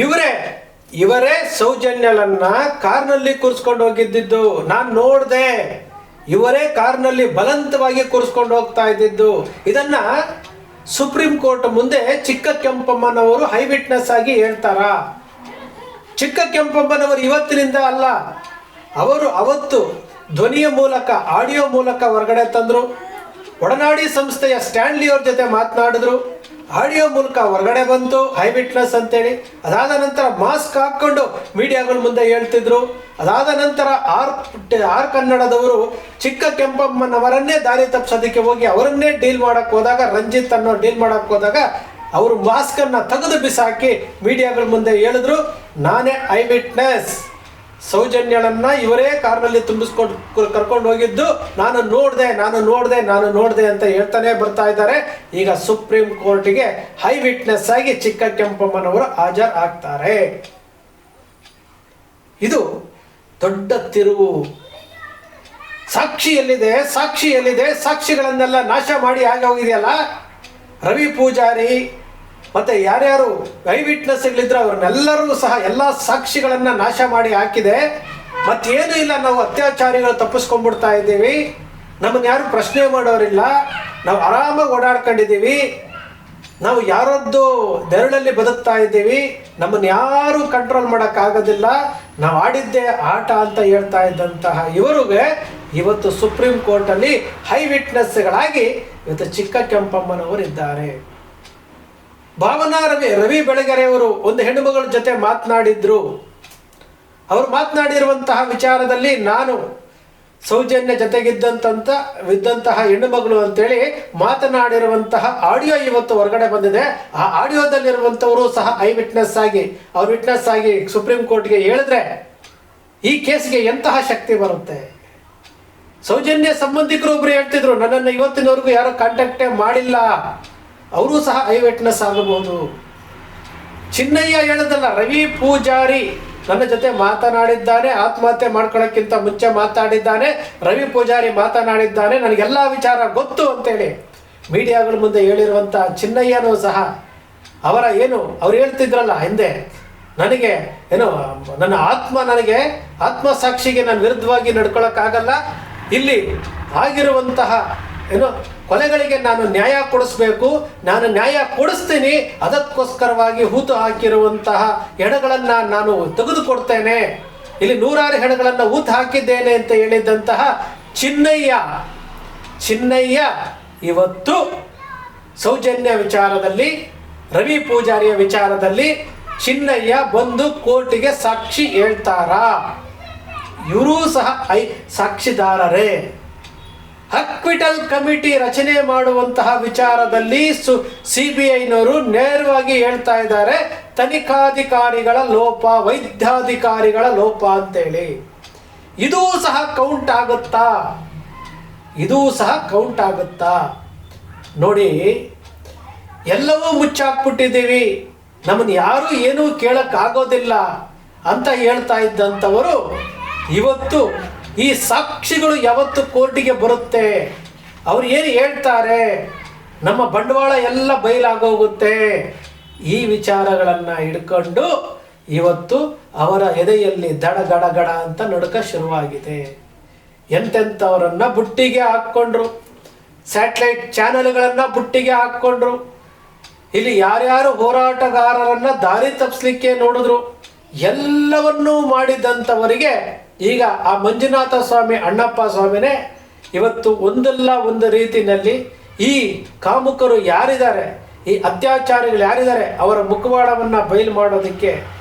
ಇವರೇ ಸೌಜನ್ಯಳನ್ನ ಕಾರ್ನಲ್ಲಿ ಕೂರಿಸ್ಕೊಂಡು ಹೋಗಿದ್ದು ನಾನು ನೋಡಿದೆ. ಇವರೇ ಕಾರ್ನಲ್ಲಿ ಬಲವಂತವಾಗಿ ಕೂರಿಸ್ಕೊಂಡು ಹೋಗ್ತಾ ಇದ್ದಿದ್ದು. ಇದನ್ನ ಸುಪ್ರೀಂ ಕೋರ್ಟ್ ಮುಂದೆ ಚಿಕ್ಕ ಕೆಂಪಮ್ಮನವರು ಹೈ ವಿಟ್ನೆಸ್ ಆಗಿ ಹೇಳ್ತಾರ. ಚಿಕ್ಕ ಕೆಂಪಮ್ಮನವರು ಇವತ್ತಿನಿಂದ ಅಲ್ಲ, ಅವರು ಅವತ್ತು ಧ್ವನಿಯ ಮೂಲಕ ಆಡಿಯೋ ಮೂಲಕ ಹೊರಗಡೆ ತಂದರು. ಒಡನಾಡಿ ಸಂಸ್ಥೆಯ ಸ್ಟ್ಯಾನ್ಲಿ ಅವ್ರ ಜೊತೆ ಮಾತನಾಡಿದ್ರು. ಆಡಿಯೋ ಮೂಲಕ ಹೊರಗಡೆ ಬಂತು ಹೈ ವಿಟ್ನೆಸ್ ಅಂತೇಳಿ. ಅದಾದ ನಂತರ ಮಾಸ್ಕ್ ಹಾಕ್ಕೊಂಡು ಮೀಡಿಯಾಗಳ ಮುಂದೆ ಹೇಳ್ತಿದ್ರು. ಅದಾದ ನಂತರ ಆರ್ ಕನ್ನಡದವರು ಚಿಕ್ಕ ಕೆಂಪಮ್ಮನವರನ್ನೇ ದಾರಿ ತಪ್ಪಿಸೋದಕ್ಕೆ ಹೋಗಿ ಅವರನ್ನೇ ಡೀಲ್ ಮಾಡಕ್ಕೆ ಹೋದಾಗ, ರಂಜಿತ್ ಅನ್ನೋ ಡೀಲ್ ಮಾಡಕ್ಕೆ ಹೋದಾಗ ಅವರು ಮಾಸ್ಕನ್ನು ತೆಗೆದು ಬಿಸಾಕಿ ಮೀಡಿಯಾಗಳ ಮುಂದೆ ಹೇಳಿದ್ರು, ನಾನೇ ಐ ವಿಟ್ನೆಸ್, ಸೌಜನ್ಯಳನ್ನ ಇವರೇ ಕಾರ್ನಲ್ಲಿ ತುಂಬಿಸ್ಕೊಂಡು ಕರ್ಕೊಂಡು ಹೋಗಿದ್ದು ನಾನು ನೋಡಿದೆ ಅಂತ ಹೇಳ್ತಾನೆ ಬರ್ತಾ ಇದ್ದಾರೆ. ಈಗ ಸುಪ್ರೀಂ ಕೋರ್ಟಿಗೆ ಹೈ ವಿಟ್ನೆಸ್ ಆಗಿ ಚಿಕ್ಕ ಕೆಂಪಮ್ಮನವರು ಹಾಜರು ಆಗ್ತಾರೆ. ಇದು ದೊಡ್ಡ ತಿರುವು. ಸಾಕ್ಷಿ ಎಲ್ಲಿದೆ? ಸಾಕ್ಷಿಗಳನ್ನೆಲ್ಲ ನಾಶ ಮಾಡಿ ಆಗಿ ಹೋಗಿದೆಯಲ್ಲ. ರವಿ ಪೂಜಾರಿ ಮತ್ತೆ ಯಾರ್ಯಾರು ಐ ವಿಟ್ನೆಸ್ಗಳಿದ್ರು ಅವ್ರನ್ನೆಲ್ಲರೂ ಸಹ ಎಲ್ಲ ಸಾಕ್ಷಿಗಳನ್ನ ನಾಶ ಮಾಡಿ ಹಾಕಿದೆ. ಮತ್ತೇನು ಇಲ್ಲ, ನಾವು ಅತ್ಯಾಚಾರಿಗಳು ತಪ್ಪಿಸ್ಕೊಂಡ್ಬಿಡ್ತಾ ಇದ್ದೀವಿ, ನಮ್ಮನ್ನು ಯಾರು ಪ್ರಶ್ನೆ ಮಾಡೋರಿಲ್ಲ, ನಾವು ಆರಾಮಾಗಿ ಓಡಾಡ್ಕೊಂಡಿದ್ದೀವಿ, ನಾವು ಯಾರದ್ದು ನೆರಳಲ್ಲಿ ಬದುಕ್ತಾ ಇದ್ದೀವಿ, ನಮ್ಮನ್ನು ಯಾರು ಕಂಟ್ರೋಲ್ ಮಾಡೋಕ್ಕಾಗೋದಿಲ್ಲ, ನಾವು ಆಡಿದ್ದೇ ಆಟ ಅಂತ ಹೇಳ್ತಾ ಇದ್ದಂತಹ ಇವರಿಗೆ ಇವತ್ತು ಸುಪ್ರೀಂ ಕೋರ್ಟಲ್ಲಿ ಹೈ ವಿಟ್ನೆಸ್ಗಳಾಗಿ ಇವತ್ತು ಚಿಕ್ಕ ಕೆಂಪಮ್ಮನವರು ಇದ್ದಾರೆ. ಭಾವನಾ ರವಿ ಬೆಳಗೆರೆಯವರು ಒಂದು ಹೆಣ್ಣುಮಗಳ ಜೊತೆ ಮಾತನಾಡಿದ್ರು. ಅವರು ಮಾತನಾಡಿರುವಂತಹ ವಿಚಾರದಲ್ಲಿ ನಾನು ಸೌಜನ್ಯ ಜೊತೆಗಿದ್ದಂತಹ ಹೆಣ್ಣುಮಗಳು ಅಂತೇಳಿ ಮಾತನಾಡಿರುವಂತಹ ಆಡಿಯೋ ಇವತ್ತು ಹೊರಗಡೆ ಬಂದಿದೆ. ಆ ಆಡಿಯೋದಲ್ಲಿರುವಂಥವರು ಸಹ ಐ ವಿಟ್ನೆಸ್ ಆಗಿ ಅವ್ರು ವಿಟ್ನೆಸ್ ಆಗಿ ಸುಪ್ರೀಂ ಕೋರ್ಟ್ಗೆ ಹೇಳಿದ್ರೆ ಈ ಕೇಸ್ಗೆ ಎಂತಹ ಶಕ್ತಿ ಬರುತ್ತೆ. ಸೌಜನ್ಯ ಸಂಬಂಧಿಕರು ಒಬ್ರು ಹೇಳ್ತಿದ್ರು, ನನ್ನನ್ನು ಇವತ್ತಿನವರೆಗೂ ಯಾರು ಕಾಂಟ್ಯಾಕ್ಟೇ ಮಾಡಿಲ್ಲ, ಅವರು ಸಹ ಐ ವಿಟ್ನೆಸ್ ಆಗಬಹುದು. ಚಿನ್ನಯ್ಯ ಹೇಳೋದಲ್ಲ, ರವಿ ಪೂಜಾರಿ ನನ್ನ ಜೊತೆ ಮಾತನಾಡಿದ್ದಾನೆ, ಆತ್ಮಹತ್ಯೆ ಮಾಡ್ಕೊಳ್ಳೋಕ್ಕಿಂತ ಮುಂಚೆ ಮಾತಾಡಿದ್ದಾನೆ, ರವಿ ಪೂಜಾರಿ ಮಾತನಾಡಿದ್ದಾನೆ, ನನಗೆಲ್ಲ ವಿಚಾರ ಗೊತ್ತು ಅಂತೇಳಿ ಮೀಡಿಯಾಗಳ ಮುಂದೆ ಹೇಳಿರುವಂಥ ಚಿನ್ನಯ್ಯನೂ ಸಹ ಅವ್ರು ಹೇಳ್ತಿದ್ರಲ್ಲ ಹಿಂದೆ, ನನಗೆ ನನ್ನ ಆತ್ಮ ಸಾಕ್ಷಿಗೆ ನಾನು ವಿರುದ್ಧವಾಗಿ ನಡ್ಕೊಳ್ಳೋಕ್ಕಾಗಲ್ಲ, ಇಲ್ಲಿ ಆಗಿರುವಂತಹ ಕೊಲೆಗಳಿಗೆ ನಾನು ನ್ಯಾಯ ಕೊಡಿಸ್ಬೇಕು, ನಾನು ನ್ಯಾಯ ಕೊಡಿಸ್ತೀನಿ, ಅದಕ್ಕೋಸ್ಕರವಾಗಿ ಹೂತು ಹಾಕಿರುವಂತಹ ಹೆಣಗಳನ್ನು ನಾನು ತೆಗೆದುಕೊಡ್ತೇನೆ, ಇಲ್ಲಿ 100 ಹೆಣಗಳನ್ನು ಹೂತು ಹಾಕಿದ್ದೇನೆ ಅಂತ ಹೇಳಿದಂತಹ ಚಿನ್ನಯ್ಯ ಇವತ್ತು ಸೌಜನ್ಯ ವಿಚಾರದಲ್ಲಿ, ರವಿ ಪೂಜಾರಿಯ ವಿಚಾರದಲ್ಲಿ ಚಿನ್ನಯ್ಯ ಬಂದು ಕೋರ್ಟಿಗೆ ಸಾಕ್ಷಿ ಹೇಳ್ತಾರಾ? ಇವರೂ ಸಹ ಸಾಕ್ಷಿದಾರರೇ. ಅಕ್ವಿಟಲ್ ಕಮಿಟಿ ರಚನೆ ಮಾಡುವಂತಹ ವಿಚಾರದಲ್ಲಿ CBIನವರು ನೇರವಾಗಿ ಹೇಳ್ತಾ ಇದ್ದಾರೆ, ತನಿಖಾಧಿಕಾರಿಗಳ ಲೋಪ, ವೈದ್ಯಾಧಿಕಾರಿಗಳ ಲೋಪ ಅಂತೇಳಿ. ಇದೂ ಸಹ ಕೌಂಟ್ ಆಗುತ್ತಾ? ನೋಡಿ, ಎಲ್ಲವೂ ಮುಚ್ಚಾಕ್ಬಿಟ್ಟಿದ್ದೀವಿ, ನಮ್ಮನ್ನು ಯಾರು ಏನೂ ಕೇಳಕ್ಕಾಗೋದಿಲ್ಲ ಅಂತ ಹೇಳ್ತಾ ಇದ್ದಂಥವರು ಇವತ್ತು ಈ ಸಾಕ್ಷಿಗಳು ಯಾವತ್ತು ಕೋರ್ಟಿಗೆ ಬರುತ್ತೆ, ಅವ್ರು ಏನು ಹೇಳ್ತಾರೆ, ನಮ್ಮ ಬಂಡವಾಳ ಎಲ್ಲ ಬಯಲಾಗೋಗುತ್ತೆ, ಈ ವಿಚಾರಗಳನ್ನು ಹಿಡ್ಕೊಂಡು ಇವತ್ತು ಅವರ ಎದೆಯಲ್ಲಿ ಗಡ ಅಂತ ನಡುಕ ಶುರುವಾಗಿದೆ. ಎಂತೆಂಥವರನ್ನು ಬುಟ್ಟಿಗೆ ಹಾಕ್ಕೊಂಡ್ರು, ಸ್ಯಾಟಲೈಟ್ ಚಾನೆಲ್ಗಳನ್ನು ಬುಟ್ಟಿಗೆ ಹಾಕ್ಕೊಂಡ್ರು, ಇಲ್ಲಿ ಯಾರ್ಯಾರು ಹೋರಾಟಗಾರರನ್ನು ದಾರಿ ತಪ್ಪಿಸ್ಲಿಕ್ಕೆ ನೋಡಿದ್ರು, ಎಲ್ಲವನ್ನೂ ಮಾಡಿದಂಥವರಿಗೆ ಈಗ ಆ ಮಂಜುನಾಥ ಸ್ವಾಮಿ ಅಣ್ಣಪ್ಪ ಸ್ವಾಮಿನೇ ಇವತ್ತು ಒಂದಲ್ಲ ಒಂದು ರೀತಿಯಲ್ಲಿ ಈ ಕಾಮುಕರು ಯಾರಿದ್ದಾರೆ, ಈ ಅತ್ಯಾಚಾರಿಗಳು ಯಾರಿದ್ದಾರೆ, ಅವರ ಮುಖವಾಡವನ್ನು ಬಯಲು ಮಾಡೋದಕ್ಕೆ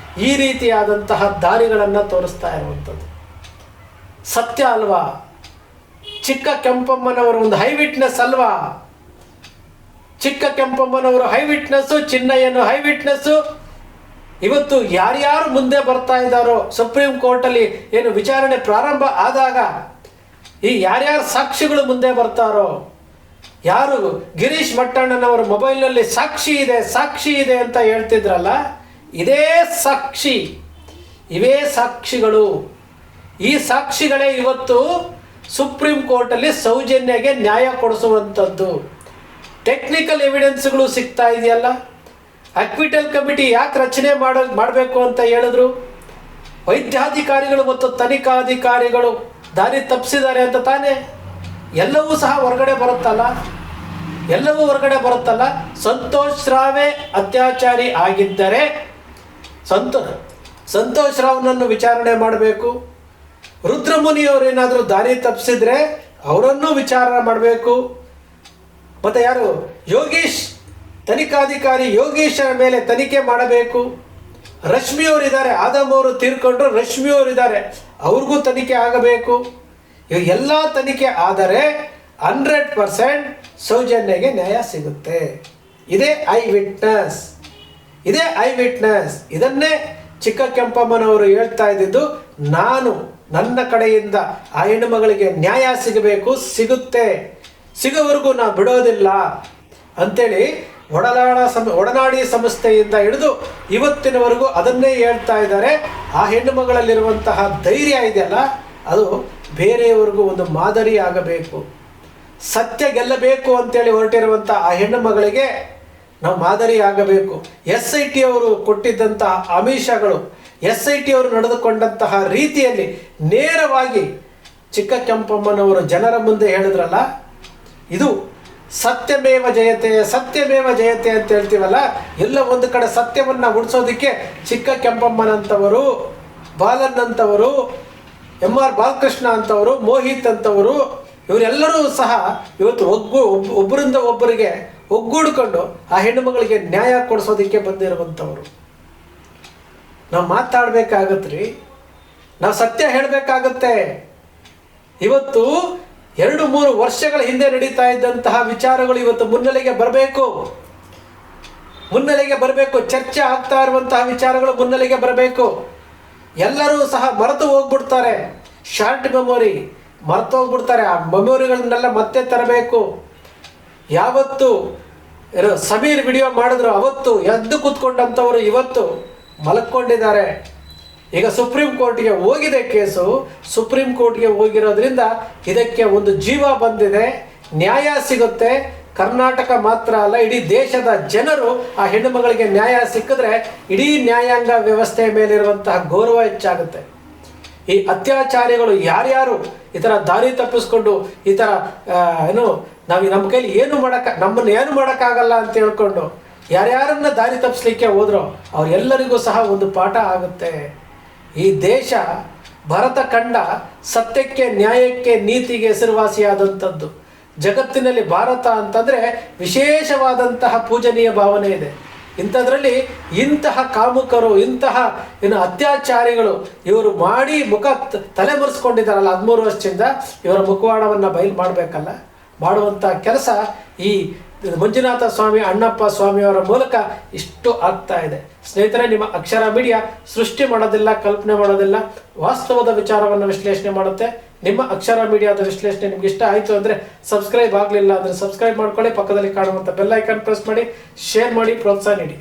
ಈ ರೀತಿಯಾದಂತಹ ದಾರಿಗಳನ್ನು ತೋರಿಸ್ತಾ ಇರುವಂಥದ್ದು ಸತ್ಯ ಅಲ್ವಾ? ಚಿಕ್ಕ ಕೆಂಪಮ್ಮನವರು ಒಂದು ಹೈ ವಿಟ್ನೆಸ್ ಅಲ್ವಾ? ಚಿಕ್ಕ ಕೆಂಪಮ್ಮನವರು ಹೈ ವಿಟ್ನೆಸ್ಸು, ಚಿನ್ನಯ್ಯನು ಹೈ ವಿಟ್ನೆಸ್ಸು. ಇವತ್ತು ಯಾರ್ಯಾರು ಮುಂದೆ ಬರ್ತಾ ಇದ್ದಾರೋ ಸುಪ್ರೀಂ ಕೋರ್ಟಲ್ಲಿ ಏನು ವಿಚಾರಣೆ ಪ್ರಾರಂಭ ಆದಾಗ ಈ ಯಾರ್ಯಾರು ಸಾಕ್ಷಿಗಳು ಮುಂದೆ ಬರ್ತಾರೋ, ಯಾರು ಗಿರೀಶ್ ಮಟ್ಟಣ್ಣನವರ ಮೊಬೈಲ್ನಲ್ಲಿ ಸಾಕ್ಷಿ ಇದೆ ಅಂತ ಹೇಳ್ತಿದ್ರಲ್ಲ, ಇವೇ ಸಾಕ್ಷಿಗಳು. ಈ ಸಾಕ್ಷಿಗಳೇ ಇವತ್ತು ಸುಪ್ರೀಂ ಕೋರ್ಟಲ್ಲಿ ಸೌಜನ್ಯಗೆ ನ್ಯಾಯ ಕೊಡಿಸುವಂಥದ್ದು. ಟೆಕ್ನಿಕಲ್ ಎವಿಡೆನ್ಸ್ಗಳು ಸಿಗ್ತಾ ಇದೆಯಲ್ಲ, ಅಕ್ವಿಟಲ್ ಕಮಿಟಿ ಯಾಕೆ ರಚನೆ ಮಾಡಬೇಕು ಅಂತ ಹೇಳಿದ್ರು? ವೈದ್ಯಾಧಿಕಾರಿಗಳು ಮತ್ತು ತನಿಖಾಧಿಕಾರಿಗಳು ದಾರಿ ತಪ್ಪಿಸಿದ್ದಾರೆ ಅಂತ ತಾನೇ. ಎಲ್ಲವೂ ಸಹ ಹೊರಗಡೆ ಬರುತ್ತಲ್ಲ. ಸಂತೋಷ್ ರಾವೇ ಅತ್ಯಾಚಾರಿ ಆಗಿದ್ದರೆ ಸಂತೋಷ್ ರಾವ್ನನ್ನು ವಿಚಾರಣೆ ಮಾಡಬೇಕು. ರುದ್ರಮುನಿಯವರು ಏನಾದರೂ ದಾರಿ ತಪ್ಪಿಸಿದ್ರೆ ಅವರನ್ನು ವಿಚಾರಣೆ ಮಾಡಬೇಕು. ಮತ್ತು ಯಾರು ಯೋಗೀಶ್, ತನಿಖಾಧಿಕಾರಿ ಯೋಗೀಶರ ಮೇಲೆ ತನಿಖೆ ಮಾಡಬೇಕು. ರಶ್ಮಿಯವರಿದ್ದಾರೆ, ಆದಮ್ ಅವರು ತೀರ್ಕೊಂಡ್ರು, ರಶ್ಮಿಯವರಿದ್ದಾರೆ, ಅವ್ರಿಗೂ ತನಿಖೆ ಆಗಬೇಕು. ಎಲ್ಲ ತನಿಖೆ ಆದರೆ 100% ಸೌಜನ್ಯಗೆ ನ್ಯಾಯ ಸಿಗುತ್ತೆ. ಇದೇ ಐ ವಿಟ್ನೆಸ್. ಇದನ್ನೇ ಚಿಕ್ಕ ಕೆಂಪಮ್ಮನವರು ಹೇಳ್ತಾ ಇದ್ದಿದ್ದು. ನನ್ನ ಕಡೆಯಿಂದ ಆ ಹೆಣ್ಣು ಮಗಳಿಗೆ ನ್ಯಾಯ ಸಿಗುತ್ತೆ, ಸಿಗೋವರೆಗೂ ನಾವು ಬಿಡೋದಿಲ್ಲ ಅಂತೇಳಿ ಒಡನಾಡಿ ಸಂಸ್ಥೆಯಿಂದ ಹಿಡಿದು ಇವತ್ತಿನವರೆಗೂ ಅದನ್ನೇ ಹೇಳ್ತಾ ಇದ್ದಾರೆ. ಆ ಹೆಣ್ಣು ಮಗಳಲ್ಲಿರುವಂತಹ ಧೈರ್ಯ ಇದೆಯಲ್ಲ, ಅದು ಬೇರೆಯವರಿಗೂ ಒಂದು ಮಾದರಿ ಆಗಬೇಕು. ಸತ್ಯ ಗೆಲ್ಲಬೇಕು ಅಂತೇಳಿ ಹೊರಟಿರುವಂಥ ಆ ಹೆಣ್ಣು ಮಗಳಿಗೆ ನಾವು ಮಾದರಿ ಆಗಬೇಕು. SIT ಅವರು ಕೊಟ್ಟಿದ್ದಂತಹ ಆಮಿಷಗಳು, SIT ಅವರು ನಡೆದುಕೊಂಡಂತಹ ರೀತಿಯಲ್ಲಿ ನೇರವಾಗಿ ಚಿಕ್ಕ ಕೆಂಪಮ್ಮನವರು ಜನರ ಮುಂದೆ ಹೇಳಿದ್ರಲ್ಲ, ಇದು ಸತ್ಯಮೇವ ಜಯತೆ ಅಂತ ಹೇಳ್ತೀವಲ್ಲ, ಎಲ್ಲ ಒಂದು ಕಡೆ ಸತ್ಯವನ್ನು ಉಳಿಸೋದಕ್ಕೆ ಚಿಕ್ಕ ಕೆಂಪಮ್ಮನಂಥವರು, ಬಾಲನ್ ಅಂತವರು, MR ಬಾಲಕೃಷ್ಣ ಅಂತವರು, ಮೋಹಿತ್ ಅಂತವರು, ಇವರೆಲ್ಲರೂ ಸಹ ಇವತ್ತು ಒಬ್ಬರಿಂದ ಒಬ್ಬರಿಗೆ ಒಗ್ಗೂಡಿಕೊಂಡು ಆ ಹೆಣ್ಣು ಮಗಳಿಗೆ ನ್ಯಾಯ ಕೊಡಿಸೋದಕ್ಕೆ ಬಂದಿರುವಂಥವ್ರು. ನಾವು ಮಾತಾಡಬೇಕಾಗತ್ರಿ, ನಾವು ಸತ್ಯ ಹೇಳಬೇಕಾಗತ್ತೆ. ಇವತ್ತು 2-3 ವರ್ಷಗಳ ಹಿಂದೆ ನಡೀತಾ ಇದ್ದಂತಹ ವಿಚಾರಗಳು ಇವತ್ತು ಮುನ್ನೆಲೆಗೆ ಬರಬೇಕು. ಚರ್ಚೆ ಆಗ್ತಾ ಇರುವಂತಹ ವಿಚಾರಗಳು ಮುನ್ನೆಲೆಗೆ ಬರಬೇಕು. ಎಲ್ಲರೂ ಸಹ ಮರೆತು ಹೋಗ್ಬಿಡ್ತಾರೆ. ಶಾರ್ಟ್ ಮೆಮೊರಿ ಮರೆತು ಹೋಗ್ಬಿಡ್ತಾರೆ. ಆ ಮೆಮೊರಿಗಳನ್ನೆಲ್ಲ ಮತ್ತೆ ತರಬೇಕು. ಯಾವತ್ತು ಸಮೀರ್ ವಿಡಿಯೋ ಮಾಡಿದ್ರು ಅವತ್ತು ಎದ್ದು ಕೂತ್ಕೊಂಡಂಥವರು ಇವತ್ತು ಮಲಕ್ಕೊಂಡಿದ್ದಾರೆ. ಈಗ ಸುಪ್ರೀಂ ಕೋರ್ಟ್ಗೆ ಹೋಗಿದೆ ಕೇಸು. ಸುಪ್ರೀಂ ಕೋರ್ಟ್ಗೆ ಹೋಗಿರೋದ್ರಿಂದ ಇದಕ್ಕೆ ಒಂದು ಜೀವ ಬಂದಿದೆ, ನ್ಯಾಯ ಸಿಗುತ್ತೆ. ಕರ್ನಾಟಕ ಮಾತ್ರ ಅಲ್ಲ, ಇಡೀ ದೇಶದ ಜನರು ಆ ಹೆಣ್ಣು ಮಗಳಿಗೆ ನ್ಯಾಯ ಸಿಕ್ಕಿದ್ರೆ ಇಡೀ ನ್ಯಾಯಾಂಗ ವ್ಯವಸ್ಥೆಯ ಮೇಲಿರುವಂತಹ ಗೌರವ ಹೆಚ್ಚಾಗುತ್ತೆ. ಈ ಅತ್ಯಾಚಾರಿಗಳು ಯಾರ್ಯಾರು ಈ ಥರ ದಾರಿ ತಪ್ಪಿಸ್ಕೊಂಡು ಈ ಥರ ನಮ್ಮ ಕೈಲಿ ನಮ್ಮನ್ನು ಏನು ಮಾಡೋಕ್ಕಾಗಲ್ಲ ಅಂತ ಹೇಳ್ಕೊಂಡು ಯಾರ್ಯಾರನ್ನ ದಾರಿ ತಪ್ಪಿಸ್ಲಿಕ್ಕೆ ಹೋದ್ರೋ ಅವರೆಲ್ಲರಿಗೂ ಸಹ ಒಂದು ಪಾಠ ಆಗುತ್ತೆ. ಈ ದೇಶ ಭರತ ಖಂಡ ಸತ್ಯಕ್ಕೆ, ನ್ಯಾಯಕ್ಕೆ, ನೀತಿಗೆ ಹೆಸರುವಾಸಿಯಾದಂಥದ್ದು. ಜಗತ್ತಿನಲ್ಲಿ ಭಾರತ ಅಂತಂದರೆ ವಿಶೇಷವಾದಂತಹ ಪೂಜನೀಯ ಭಾವನೆ ಇದೆ. ಇಂಥದ್ರಲ್ಲಿ ಇಂತಹ ಕಾಮುಕರು, ಇಂತಹ ಅತ್ಯಾಚಾರಿಗಳು ಇವರು ಮಾಡಿ ತಲೆ ಮುರಿಸ್ಕೊಂಡಿದ್ದಾರಲ್ಲ 13 ವರ್ಷದಿಂದ, ಇವರ ಮುಖವಾಡವನ್ನು ಬಯಲು ಮಾಡಬೇಕಲ್ಲ. ಮಾಡುವಂಥ ಕೆಲಸ ಈ ಮಂಜುನಾಥ ಸ್ವಾಮಿ, ಅಣ್ಣಪ್ಪ ಸ್ವಾಮಿಯವರ ಮೂಲಕ ಇಷ್ಟು ಆಗ್ತಾ ಇದೆ. ಸ್ನೇಹಿತರೆ, ನಿಮ್ಮ ಅಕ್ಷರ ಮೀಡಿಯಾ ಸೃಷ್ಟಿ ಮಾಡೋದಿಲ್ಲ, ಕಲ್ಪನೆ ಮಾಡೋದಿಲ್ಲ, ವಾಸ್ತವದ ವಿಚಾರವನ್ನು ವಿಶ್ಲೇಷಣೆ ಮಾಡುತ್ತೆ. ನಿಮ್ಮ ಅಕ್ಷರ ಮೀಡಿಯಾದ ವಿಶ್ಲೇಷಣೆ ನಿಮ್ಗೆ ಇಷ್ಟ ಆಯಿತು ಅಂದರೆ ಸಬ್ಸ್ಕ್ರೈಬ್ ಆಗಲಿಲ್ಲ ಅಂದರೆ ಸಬ್ಸ್ಕ್ರೈಬ್ ಮಾಡ್ಕೊಳ್ಳಿ. ಪಕ್ಕದಲ್ಲಿ ಕಾಣುವಂಥ ಬೆಲ್ ಐಕಾನ್ ಪ್ರೆಸ್ ಮಾಡಿ, ಶೇರ್ ಮಾಡಿ, ಪ್ರೋತ್ಸಾಹ ನೀಡಿ.